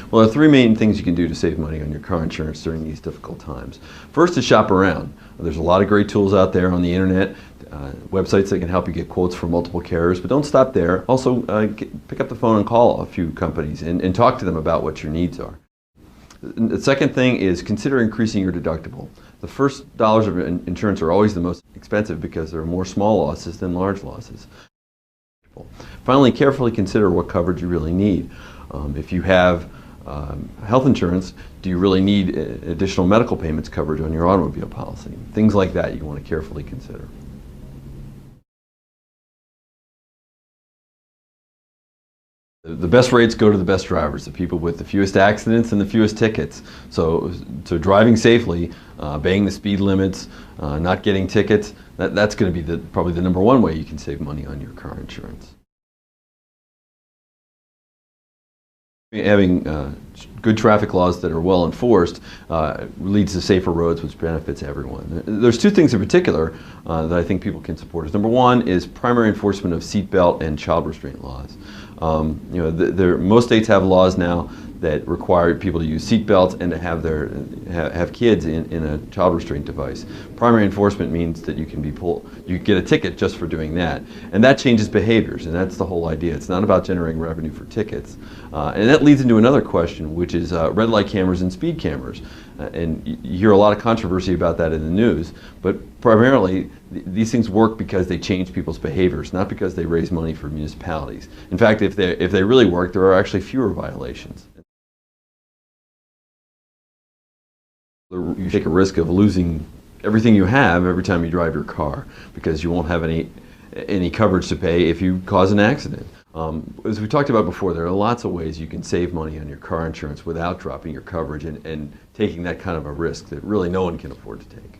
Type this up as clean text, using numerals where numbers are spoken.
Well, there are three main things you can do to save money on your car insurance during these difficult times. First is shop around. There's a lot of great tools out there on the internet, websites that can help you get quotes from multiple carriers, but don't stop there. Also, pick up the phone and call a few companies and talk to them about what your needs are. The second thing is consider increasing your deductible. The first dollars of insurance are always the most expensive because there are more small losses than large losses. Finally, carefully consider what coverage you really need. If you have health insurance, do you really need additional medical payments coverage on your automobile policy? Things like that you want to carefully consider. The best rates go to the best drivers, the people with the fewest accidents and the fewest tickets. So driving safely, obeying the speed limits, not getting tickets, that's going to be probably the number one way you can save money on your car insurance. Having good traffic laws that are well enforced leads to safer roads, which benefits everyone. There's two things in particular that I think people can support. Number one is primary enforcement of seatbelt and child restraint laws. Most states have laws now that require people to use seatbelts and to have kids in a child restraint device. Primary enforcement means that you get a ticket just for doing that, and that changes behaviors, and that's the whole idea. It's not about generating revenue for tickets, and that leads into another question, which is red light cameras and speed cameras. And you hear a lot of controversy about that in the news, but primarily these things work because they change people's behaviors, not because they raise money for municipalities. In fact, if they really work, there are actually fewer violations. You take a risk of losing everything you have every time you drive your car because you won't have any coverage to pay if you cause an accident. As we talked about before, there are lots of ways you can save money on your car insurance without dropping your coverage and taking that kind of a risk that really no one can afford to take.